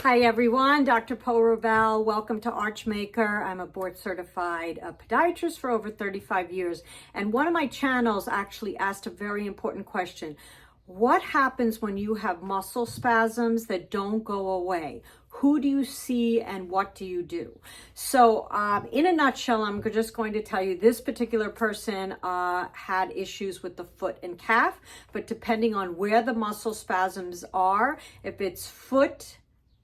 Hi everyone, Dr. Po Raval. Welcome to ArchMaker. I'm a board certified podiatrist for over 35 years. And one of my channels actually asked a very important question. What happens when you have muscle spasms that don't go away? Who do you see and what do you do? So in a nutshell, I'm just going to tell you this particular person had issues with the foot and calf, but depending on where the muscle spasms are, if it's foot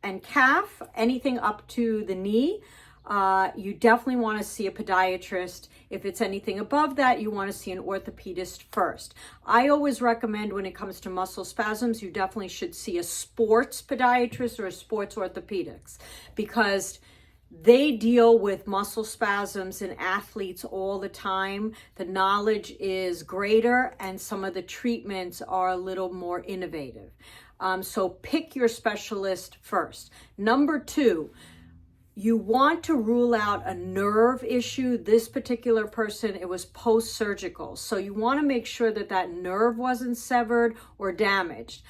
and calf, anything up to the knee, you definitely want to see a podiatrist. If it's anything above that, you want to see an orthopedist first. I always recommend when it comes to muscle spasms, you definitely should see a sports podiatrist or a sports orthopedics, because they deal with muscle spasms in athletes all the time. The knowledge is greater and some of the treatments are a little more innovative. So pick your specialist first. Number two, you want to rule out a nerve issue. This particular person, it was post-surgical. So you want to make sure that that nerve wasn't severed or damaged.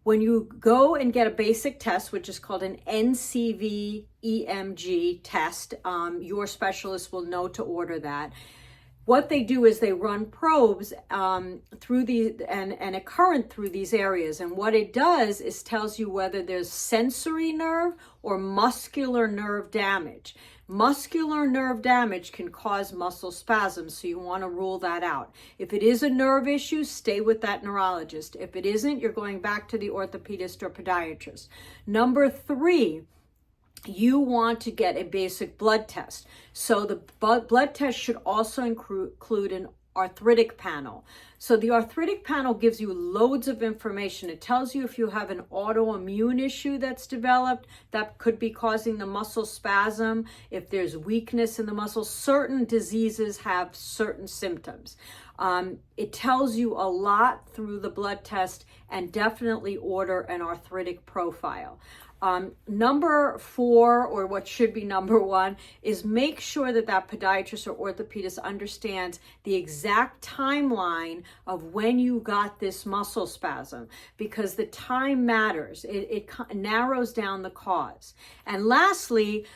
When you go and get a basic test, which is called an NCV EMG test, your specialist will know to order that. What they do is they run probes through and a current through these areas. And what it does is tells you whether there's sensory nerve or muscular nerve damage. Muscular nerve damage can cause muscle spasms, so you want to rule that out. If it is a nerve issue, stay with that neurologist. If it isn't, you're going back to the orthopedist or podiatrist. Number three, you want to get a basic blood test. So the blood test should also include an arthritic panel. So the arthritic panel gives you loads of information. It tells you if you have an autoimmune issue that's developed that could be causing the muscle spasm, if there's weakness in the muscle. Certain diseases have certain symptoms. It tells you a lot through the blood test, and definitely order an arthritic profile. Number four, or what should be number one, is make sure that that podiatrist or orthopedist understands the exact timeline of when you got this muscle spasm, because the time matters. It narrows down the cause. And lastly,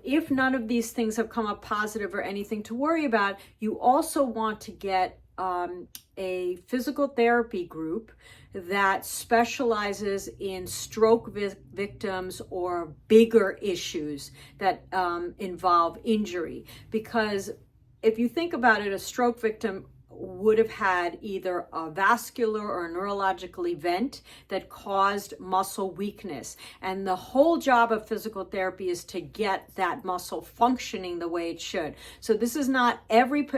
if none of these things have come up positive or anything to worry about, you also want to get a physical therapy group that specializes in stroke victims or bigger issues that involve injury. Because if you think about it, a stroke victim would have had either a vascular or a neurological event that caused muscle weakness. And the whole job of physical therapy is to get that muscle functioning the way it should. So this is not every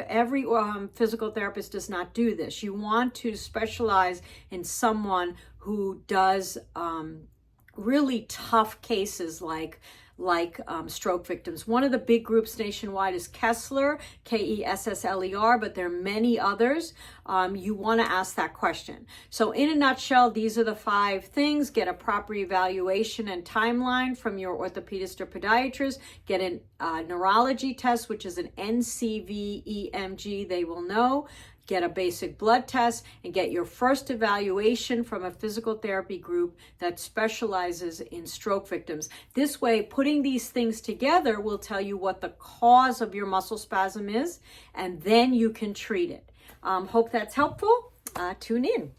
physical therapist does not do this. You want to specialize in someone who does really tough cases like stroke victims. One of the big groups nationwide is Kessler, Kessler, but there are many others. You want to ask that question. So in a nutshell, these are the 5 things. Get a proper evaluation and timeline from your orthopedist or podiatrist. Get a neurology test, which is an NCV EMG, they will know. Get a basic blood test, and get your first evaluation from a physical therapy group that specializes in stroke victims. This way, putting these things together will tell you what the cause of your muscle spasm is, and then you can treat it. Hope that's helpful. Tune in.